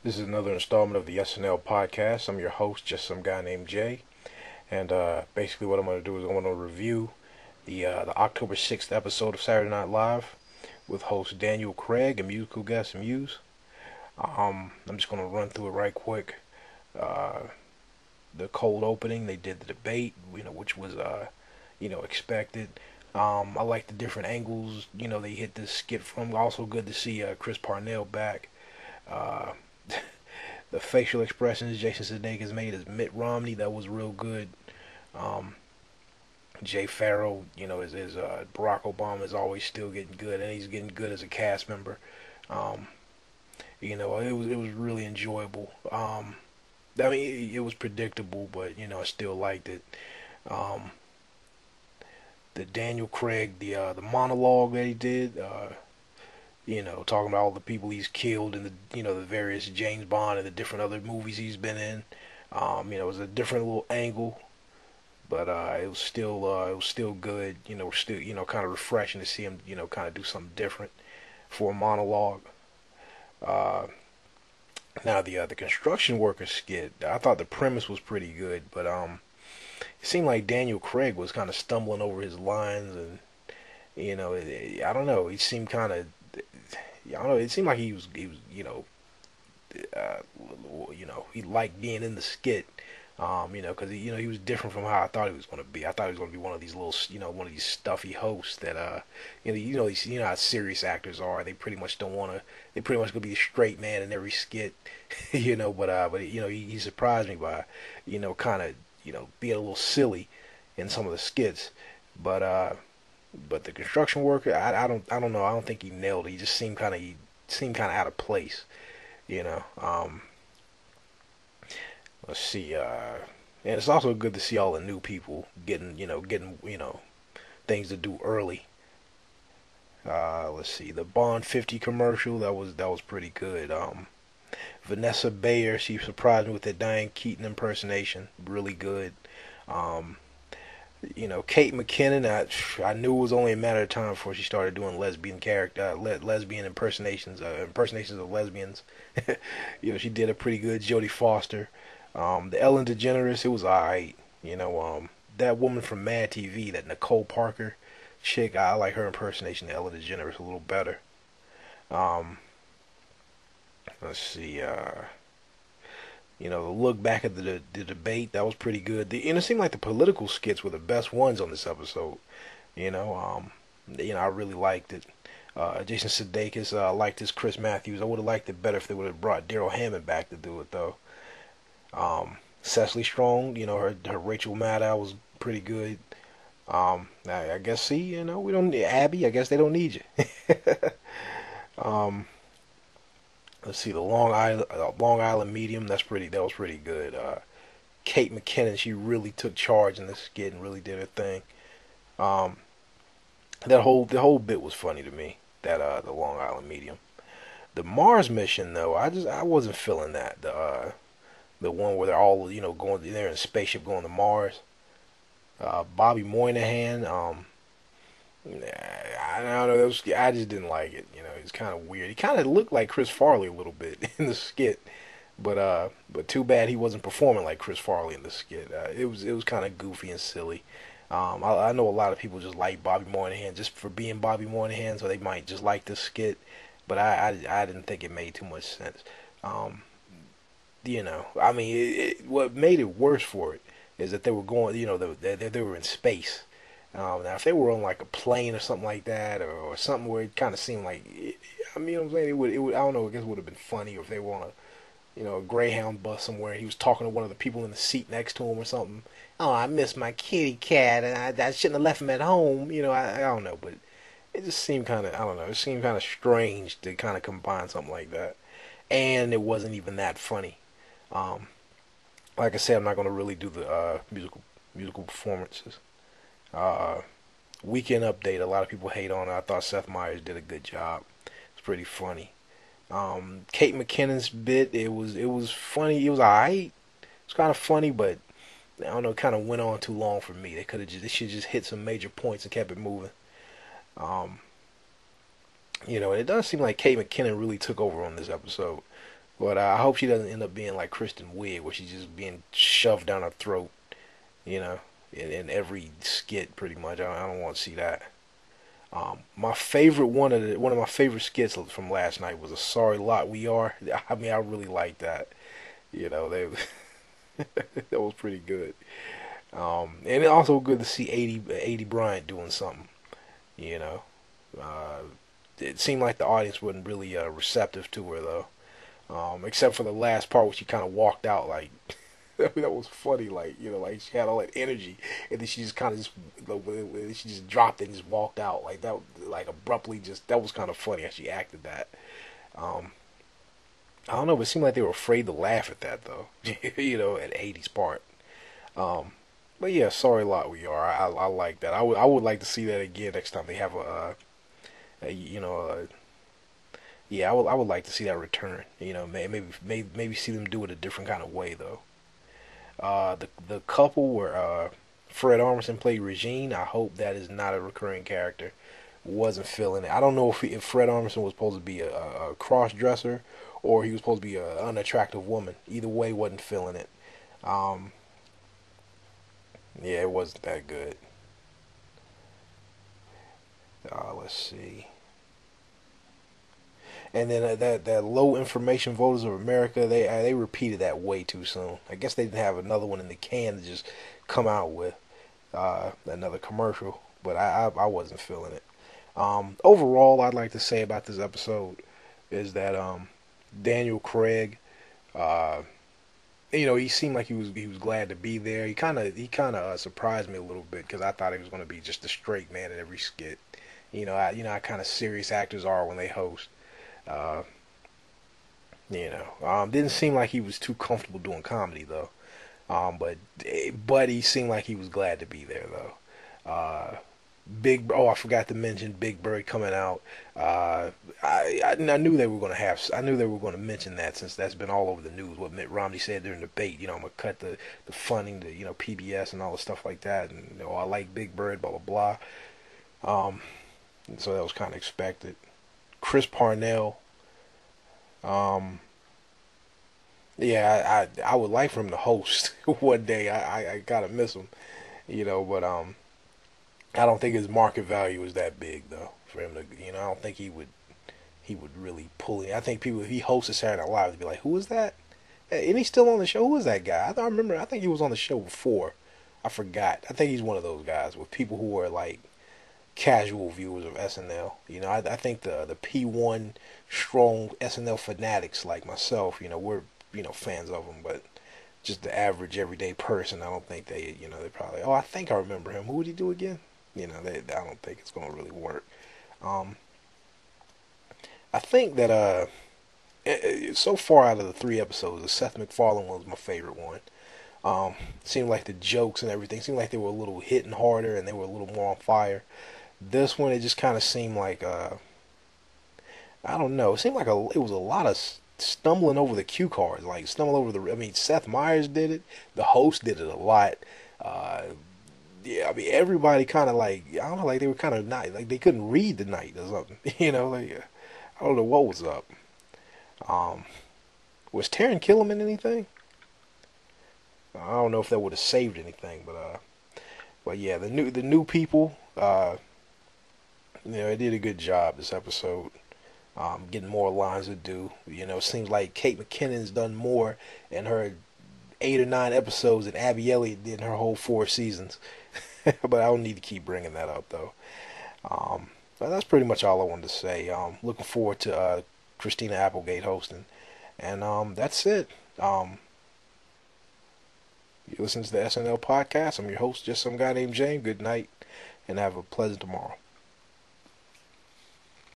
This is another installment of the SNL podcast. I'm your host, just some guy named Jay. And basically, what I'm going to do is I'm going to review the October 6th episode of Saturday Night Live with host Daniel Craig and musical guest Muse. I'm just going to run through it right quick. Uh, the cold opening, they did the debate, which was expected. I like the different angles, they hit this skit from. Also good to see Chris Parnell back. Uh, the facial expressions Jason Sudeikis made as Mitt Romney, that was real good. Um, Jay Farrell, is Barack Obama is always still getting good, and he's getting good as a cast member. Um, it was really enjoyable. I mean, it was predictable, but I still liked it. Um, the Daniel Craig, the monologue that he did, talking about all the people he's killed and the various James Bond and the different other movies he's been in. It was a different little angle, but it was still good. Still kind of refreshing to see him kind of do something different for a monologue. Uh, Now the construction worker skit, I thought the premise was pretty good, but it seemed like Daniel Craig was kind of stumbling over his lines, and I don't know. He seemed kind of, I don't know. It seemed like he was uh, he liked being in the skit. Because he was different from how I thought he was going to be. I thought he was going to be one of these little, one of these stuffy hosts that, how serious actors are. They pretty much don't want to. They pretty much gonna be a straight man in every skit, But he surprised me by, kind of, being a little silly in some of the skits. But but the construction worker, I don't know. I don't think he nailed it. He seemed kind of out of place, you know. Let's see. And it's also good to see all the new people getting things to do early. Let's see. The Bond 50 commercial, that was pretty good. Vanessa Bayer, she surprised me with the Dianne Keaton impersonation. Really good. Um, Kate McKinnon, I knew it was only a matter of time before she started doing lesbian impersonations of lesbians. She did a pretty good. Jody Foster. The Ellen DeGeneres, it was alright. That woman from MadTV, that Nicole Parker chick, I like her impersonation of Ellen DeGeneres a little better. Um, let's see. The look back at the debate, that was pretty good. It seemed like the political skits were the best ones on this episode. I really liked it. Jason Sudeikis, liked his Chris Mathews. I would have liked it better if they would have brought Darrell Hammond back to do it though. Cecily Strong, her Rachel Maddow was pretty good. I guess we don't need Abby. I guess they don't need you. um, let's see the Long Island Medium. That was pretty good. Kate McKinnon, she really took charge in this skit and really did her thing. Um, the whole bit was funny to me. That the Long Island Medium. The Mars mission though, I wasn't feeling that. The one where they're all going there in a spaceship going to Mars. Bobby Moynihan. I don't know. I just didn't like it. It's kind of weird. He kind of looked like Chris Farley a little bit in the skit, but too bad he wasn't performing like Chris Farley in the skit. It was kind of goofy and silly. I know a lot of people just like Bobby Moynihan just for being Bobby Moynihan, so they might just like this skit, but I didn't think it made too much sense. Um, I mean, what made it worse for it is that they were going, they were in space. Now, if they were on like a plane or something like that, or something where it kind of seemed like, I mean, what I'm saying it would, I don't know, I guess it would have been funny if they were on a Greyhound bus somewhere. He was talking to one of the people in the seat next to him or something. Oh, I miss my kitty cat, and I shouldn't have left him at home. I don't know, but it just seemed kind of, I don't know, it seemed kind of strange to kind of combine something like that, and it wasn't even that funny. Um, like I said, I'm not going to really do the musical performances. Uh, Weekend update. A lot of people hate on it. I thought Seth Meyers did a good job. It's pretty funny. Kate McKinnon's bit. It was funny. It was alright. It's kind of funny, but I don't know. It kind of went on too long for me. They should just hit some major points and kept it moving. Um, and it does seem like Kate McKinnon really took over on this episode, But I hope she doesn't end up being like Kristen Wiig, where she's just being shoved down her throat, you know, in every skit pretty much. I don't want to see that. My favorite one of my favorite skits from last night was a sorry lot we are. I mean, I really liked that. You know, they that was pretty good. And it also good to see Aidy Bryant doing something. You know, uh, it seemed like the audience wasn't really receptive to her though, except for the last part where she kind of walked out like. That was funny, like like she had all that energy, and then she just kind of she just dropped it and just walked out like that, like abruptly. Just that was kind of funny how she acted that. Um, I don't know, but it seemed like they were afraid to laugh at that though, at Aidy's part. Um, but yeah, sorry, lot we are. I like that. I would like to see that again next time they have a yeah, I would like to see that return. Maybe see them do it a different kind of way though. The couple where Fred Armisen played Regine, I hope that is not a recurring character. Wasn't feeling it. I don't know if Fred Armisen was supposed to be a cross dresser or he was supposed to be an unattractive woman. Either way, wasn't feeling it. Um, yeah, it wasn't that good. Let's see. And then that low information voters of America, they repeated that way too soon. I guess they didn't have another one in the can to just come out with another commercial, but I wasn't feeling it. Overall, I'd like to say about this episode is that Daniel Craig, uh, he seemed like he was glad to be there. He kind of surprised me a little bit because I thought he was going to be just a straight man in every skit. How kind of serious actors are when they host. Uh, didn't seem like he was too comfortable doing comedy though. But he seemed like he was glad to be there though. I forgot to mention Big Bird coming out. I knew they were going to I knew they were going to mention that since that's been all over the news. What Mitt Romney said during the debate. I'm gonna cut the funding to PBS and all the stuff like that. And I like Big Bird, blah blah blah. So that was kind of expected. Chris Parnell. Um, yeah, I would like for him to host one day. I gotta miss him, but I don't think his market value is that big though for him to. I don't think he would really pull it. I think people if he hosted Saturday Night Live, they'd be like, "Who is that? Hey, and he's still on the show. Who is that guy?" I remember. I think he was on the show before. I forgot. I think he's one of those guys with people who are like casual viewers of SNL. I think the P1 strong SNL fanatics like myself, we're fans of him, but just the average everyday person, I don't think they probably, oh, I think I remember him. Who would he do again? I don't think it's gonna really work. Um, I think that so far out of the 3 episodes, the Seth MacFarlane one was my favorite one. Seemed like the jokes and everything seemed like they were a little hitting harder and they were a little more on fire. This one, it just kind of seemed like I don't know. It seemed like it was a lot of stumbling over the cue cards, like stumbling over the. I mean, Seth Meyers did it. The host did it a lot. Uh, yeah, I mean, everybody kind of like I don't know, like they were kind of not like they couldn't read the night or something. I don't know what was up. Um, was Taran Killam in anything? I don't know if that would have saved anything, but yeah, the new people. They did a good job this episode. Getting more lines to do. It seems like Kate McKinnon's done more in her 8 or 9 episodes than Abby Elliott did in her whole 4 seasons. But I don't need to keep bringing that up though. But that's pretty much all I wanted to say. Looking forward to Christina Applegate hosting, and that's it. You listen to the SNL podcast. I'm your host, just some guy named James. Good night, and have a pleasant tomorrow.